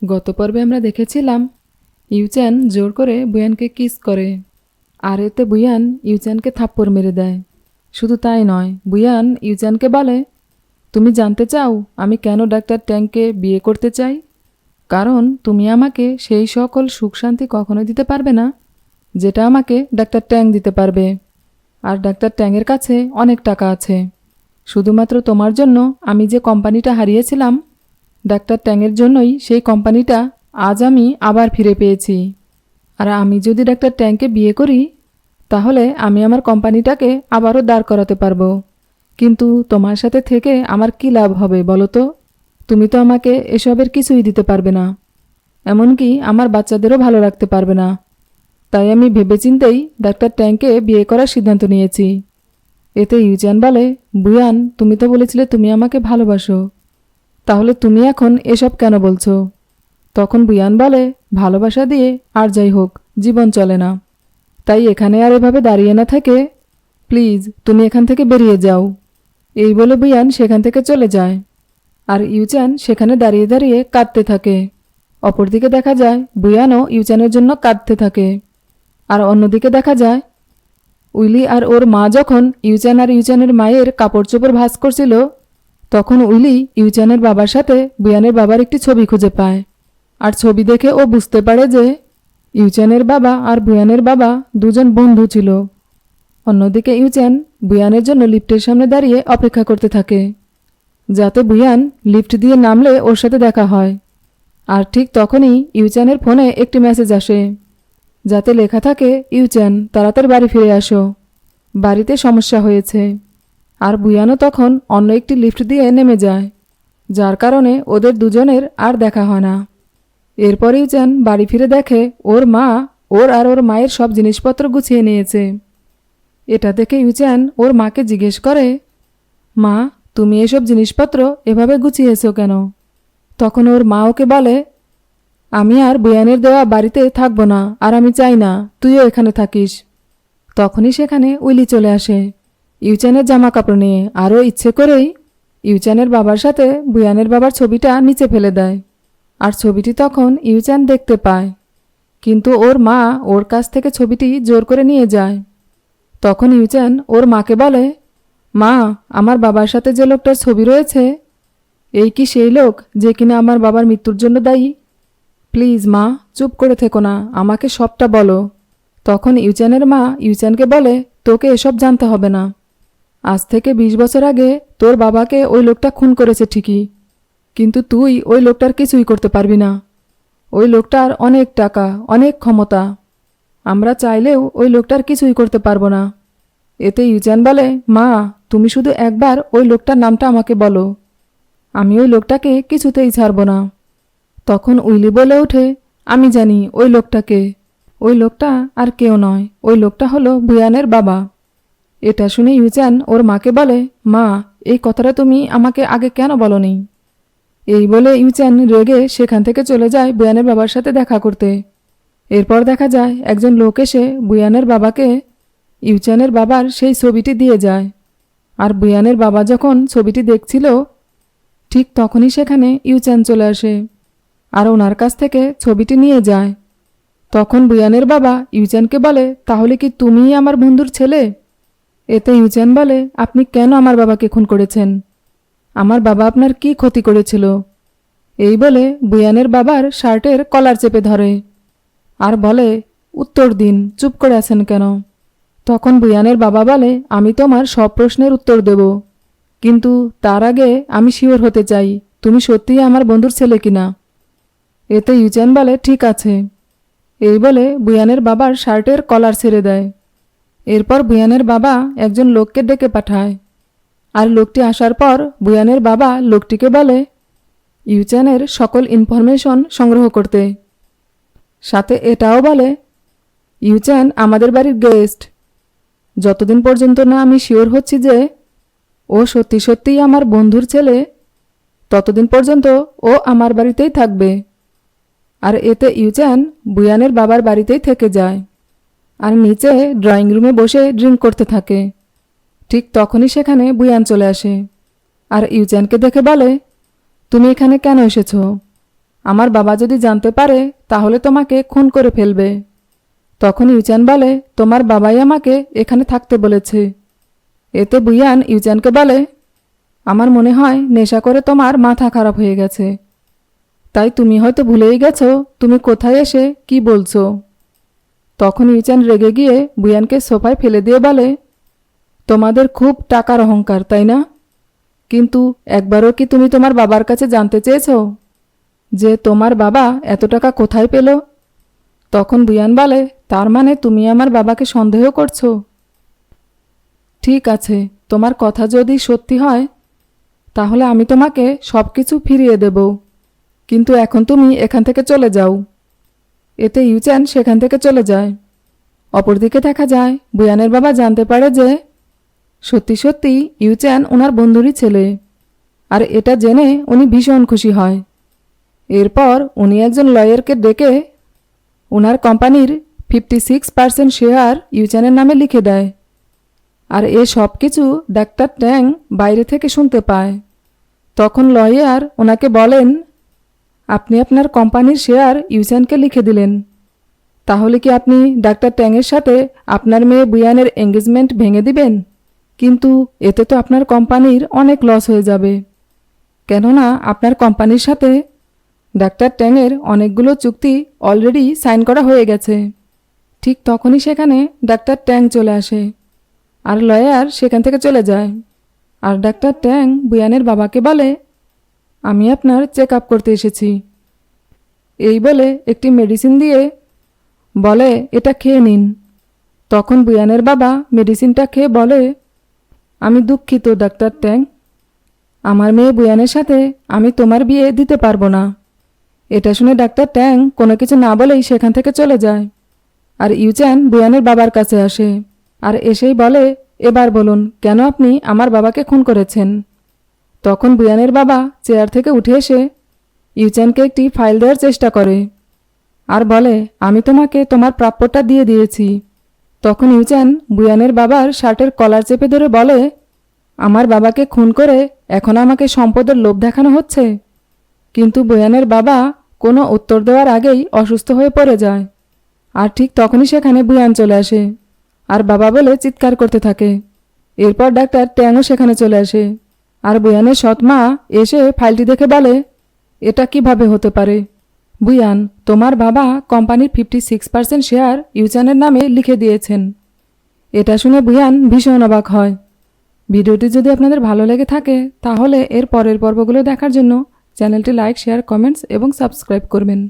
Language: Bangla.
গত পর্বে আমরা দেখেছিলাম ইউচ্যান জোর করে বুয়ানকে কিস করে, আর এতে বুয়ান ইউচ্যানকে থাপ্পড় মেরে দেয়। শুধু তাই নয়, বুয়ান ইউচ্যানকে বলে, তুমি জানতে চাও আমি কেন ডাক্তার ট্যাংকে বিয়ে করতে চাই? কারণ তুমি আমাকে সেই সকল সুখ শান্তি কখনোই দিতে পারবে না যেটা আমাকে ডাক্তার ট্যাং দিতে পারবে। আর ডাক্তার ট্যাংয়ের কাছে অনেক টাকা আছে। শুধুমাত্র তোমার জন্য আমি যে কোম্পানিটা হারিয়েছিলাম, ডাক্তার ট্যাংয়ের জন্যই সেই কোম্পানিটা আজ আমি আবার ফিরে পেয়েছি। আর আমি যদি ডাক্তার ট্যাংকে বিয়ে করি, তাহলে আমি আমার কোম্পানিটাকে আবারও দাঁড় করাতে পারবো। কিন্তু তোমার সাথে থেকে আমার কী লাভ হবে বলো তো? তুমি তো আমাকে এসবের কিছুই দিতে পারবে না, এমনকি আমার বাচ্চাদেরও ভালো রাখতে পারবে না। তাই আমি ভেবেচিন্তেই ডাক্তার ট্যাংকে বিয়ে করার সিদ্ধান্ত নিয়েছি। এতে ইউচ্যান বলে, বুয়ান তুমি তো বলেছিলে তুমি আমাকে ভালোবাসো, তাহলে তুমি এখন এসব কেন বলছো? তখন বুয়ান বলে, ভালোবাসা দিয়ে আর যাই হোক জীবন চলে না, তাই এখানে আর এভাবে দাঁড়িয়ে না থেকে প্লিজ তুমি এখান থেকে বেরিয়ে যাও। এই বলে বুয়ান সেখান থেকে চলে যায়। আর ইউচ্যান সেখানে দাঁড়িয়ে দাঁড়িয়ে কাঁদতে থাকে। অপরদিকে দেখা যায় বুয়ানও ইউচ্যানের জন্য কাঁদতে থাকে। আর অন্যদিকে দেখা যায় উইলি আর ওর মা যখন ইউচ্যান আর ইউচ্যানের মায়ের কাপড় চোপড় ভাঁজ করছিল, তখন উইলি ইউচ্যানের বাবার সাথে বুয়ানের বাবার একটি ছবি খুঁজে পায়। আর ছবি দেখে ও বুঝতে পারে যে ইউচ্যানের বাবা আর বুয়ানের বাবা দুজন বন্ধু ছিল। অন্যদিকে ইউচ্যান বুয়ানের জন্য লিফটের সামনে দাঁড়িয়ে অপেক্ষা করতে থাকে, যাতে বুয়ান লিফট দিয়ে নামলে ওর সাথে দেখা হয়। আর ঠিক তখনই ইউচ্যানের ফোনে একটি মেসেজ আসে, যাতে লেখা থাকে, ইউচ্যান তাড়াতাড়ি বাড়ি ফিরে আসো, বাড়িতে সমস্যা হয়েছে। আর বুয়ানও তখন অন্য একটি লিফট দিয়ে নেমে যায়, যার কারণে ওদের দুজনের আর দেখা হয় না। এরপর ইউচ্যান বাড়ি ফিরে দেখে ওর মা ওর আর ওর মায়ের সব জিনিসপত্র গুছিয়ে নিয়েছে। এটা দেখে ইউচ্যান ওর মাকে জিজ্ঞেস করে, মা তুমি এসব জিনিসপত্র এভাবে গুছিয়েছো কেন? তখন ওর মা ওকে বলে, আমি আর বুয়ানের দেওয়া বাড়িতে থাকবো না, আর আমি চাই না তুইও এখানে থাকিস। তখনই সেখানে উইলি চলে আসে ইউচ্যানের জামা কাপড় নিয়ে, আরও ইচ্ছে করেই ইউচ্যানের বাবার সাথে বুয়ানের বাবার ছবিটা নিচে ফেলে দেয়। আর ছবিটি তখন ইউচ্যান দেখতে পায়, কিন্তু ওর মা ওর কাছ থেকে ছবিটি জোর করে নিয়ে যায়। তখন ইউচ্যান ওর মাকে বলে, মা আমার বাবার সাথে যে লোকটার ছবি রয়েছে, এই কি সেই লোক যে কিনা আমার বাবার মৃত্যুর জন্য দায়ী? প্লিজ মা চুপ করে থেকো না, আমাকে সবটা বলো। তখন ইউচ্যানের মা ইউচ্যানকে বলে, তোকে এসব জানতে হবে না। আজ থেকে 20 বছর আগে তোর বাবাকে ওই লোকটা খুন করেছে ঠিকই, কিন্তু তুই ওই লোকটার কিছুই করতে পারবি না। ওই লোকটার অনেক টাকা, অনেক ক্ষমতা, আমরা চাইলেও ওই লোকটার কিছুই করতে পারবো না। এতে ইউচ্যান বলে, মা তুমি শুধু একবার ওই লোকটার নামটা আমাকে বলো, আমি ওই লোকটাকে কিছুতেই ছাড়ব না। তখন উইলি বলে ওঠে, আমি জানি ওই লোকটাকে, ওই লোকটা আর কেউ নয়, ওই লোকটা হলো বুয়ানের বাবা। এটা শুনে ইউচ্যান ওর মাকে বলে, মা এই কথাটা তুমি আমাকে আগে কেন বলনি? এই বলে ইউচ্যান রেগে সেখান থেকে চলে যায় বুয়ানের বাবার সাথে দেখা করতে। এরপর দেখা যায় একজন লোক এসে বুয়ানের বাবাকে ইউচ্যানের বাবার সেই ছবিটি দিয়ে যায়। আর বুয়ানের বাবা যখন ছবিটি দেখছিল, ঠিক তখনই সেখানে ইউচ্যান চলে আসে আর ওনার কাছ থেকে ছবিটি নিয়ে যায়। তখন বুয়ানের বাবা ইউচ্যানকে বলে, তাহলে কি তুমিই আমার বন্ধুর ছেলে? এতে ইউচ্যান বলে, আপনি কেন আমার বাবাকে খুন করেছেন? আমার বাবা আপনার কি ক্ষতি করেছিল? এই বলে বুয়ানের বাবার শার্টের কলার চেপে ধরে আর বলে, উত্তর দিন, চুপ করে আছেন কেন? তখন বুয়ানের বাবা বলে, আমি তোমার সব প্রশ্নের উত্তর দেব, কিন্তু তার আগে আমি শিওর হতে চাই তুমি সত্যিই আমার বন্ধুর ছেলে কিনা। এতে ইউচ্যান বলে, ঠিক আছে। এই বলে বুয়ানের বাবার শার্টের কলার ছেড়ে দেয়। এরপর বুয়ানের বাবা একজন লোককে ডেকে পাঠায়। আর লোকটি আসার পর বুয়ানের বাবা লোকটিকে বলে ইউচ্যানের সকল ইনফরমেশন সংগ্রহ করতে। সাথে এটাও বলে, ইউচ্যান আমাদের বাড়ির গেস্ট, যতদিন পর্যন্ত না আমি শিওর হচ্ছি যে ও সত্যি সত্যিই আমার বন্ধুর ছেলে, ততদিন পর্যন্ত ও আমার বাড়িতেই থাকবে। আর এতে ইউচ্যান বুয়ানের বাবার বাড়িতেই থেকে যায় আর নিচে ড্রয়িং রুমে বসে ড্রিঙ্ক করতে থাকে। ঠিক তখনই সেখানে বুয়ান চলে আসে আর ইউচ্যানকে দেখে বলে, তুমি এখানে কেন এসেছো? আমার বাবা যদি জানতে পারে তাহলে তোমাকে খুন করে ফেলবে। তখন ইউচান বলে, তোমার বাবাই আমাকে এখানে থাকতে বলেছে। এতে বুয়ান ইউচানকে বলে, আমার মনে হয় নেশা করে তোমার মাথা খারাপ হয়ে গেছে, তাই তুমি হয়তো ভুলেই গেছো তুমি কোথায় এসে কি বলছো। তখন ইউচান রেগে গিয়ে বুয়ানকে সোফায় ফেলে দিয়ে বলে, তোমাদের খুব টাকার অহংকার তাই না? কিন্তু একবারও কি তুমি তোমার বাবার কাছে জানতে চেয়েছো যে তোমার বাবা এত টাকা কোথায় পেল? তখন বুয়ান বলে, তার মানে তুমি আমার বাবাকে সন্দেহ করছো? ঠিক আছে, তোমার কথা যদি সত্যি হয় তাহলে আমি তোমাকে সব কিছু ফিরিয়ে দেব, কিন্তু এখন তুমি এখান থেকে চলে যাও। এতে ইউচান সেখান থেকে চলে যায়। অপরদিকে দেখা যায় বুয়ানের বাবা জানতে পারে যে সত্যি সত্যি ইউচান ওনার বন্ধুরই ছেলে, আর এটা জেনে উনি ভীষণ খুশি হয়। এরপর উনি একজন লয়ারকে ডেকে ওনার কোম্পানির 56% শেয়ার ইউচানের নামে লিখে দেয়। আর এ সব কিছু ডাক্তার ট্যাং বাইরে থেকে শুনতে পায়। তখন লয়ার ওনাকে বলেন, আপনি আপনার কোম্পানির শেয়ার ইউচানকে লিখে দিলেন, তাহলে কি আপনি ডাক্তার ট্যাংয়ের সাথে আপনার মেয়ে বুয়ানের এঙ্গেজমেন্ট ভেঙে দিবেন? কিন্তু এতে তো আপনার কোম্পানির অনেক লস হয়ে যাবে, কেননা আপনার কোম্পানির সাথে ডাক্তার ট্যাংয়ের অনেকগুলো চুক্তি অলরেডি সাইন করা হয়ে গেছে। ঠিক তখনই সেখানে ডাক্তার ট্যাং চলে আসে, আর লয়ার সেখান থেকে চলে যায়। আর ডাক্তার ট্যাং বুয়ানের বাবাকে বলে, আমি আপনার চেক আপ করতে এসেছি। এই বলে একটি মেডিসিন দিয়ে বলে, এটা খেয়ে নিন। তখন বুয়ানের বাবা মেডিসিনটা খেয়ে বলে, আমি দুঃখিত ডাক্তার ট্যাং, আমার মেয়ে বুয়ানের সাথে আমি তোমার বিয়ে দিতে পারবো না। এটা শুনে ডাক্তার ট্যাং কোনো কিছু না বলেই সেখান থেকে চলে যায়। আর ইউচান বুয়ানের বাবার কাছে আসে, আর এসেই বলে, এবার বলুন কেন আপনি আমার বাবাকে খুন করেছেন? তখন বুয়ানের বাবা চেয়ার থেকে উঠে এসে ইউচানকে একটি ফাইল দেওয়ার চেষ্টা করে আর বলে, আমি তোমাকে তোমার প্রাপ্যটা দিয়ে দিয়েছি। তখন ইউচান বুয়ানের বাবার শার্টের কলার চেপে ধরে বলে, আমার বাবাকে খুন করে এখন আমাকে সম্পদের লোভ দেখানো হচ্ছে। কিন্তু বুয়ানের বাবা কোনো উত্তর দেওয়ার আগেই অসুস্থ হয়ে পড়ে যায়। আর ঠিক তখনই সেখানে বুয়ান চলে আসে আর বাবা বলে চিৎকার করতে থাকে। এরপর ডাক্তার ট্যাংও সেখানে চলে আসে, আর বুয়ানের সৎ মা এসে ফাইলটি দেখে বলে, এটা কিভাবে হতে পারে? বুয়ান, তোমার বাবা কোম্পানির 56% শেয়ার ইউচানের নামে লিখে দিয়েছেন। এটা শুনে বুয়ান ভীষণ অবাক হয়। ভিডিওটি যদি আপনাদের ভালো লেগে থাকে তাহলে এর পরের পর্বগুলো দেখার জন্য চ্যানেলটি লাইক, শেয়ার, কমেন্টস এবং সাবস্ক্রাইব করবেন।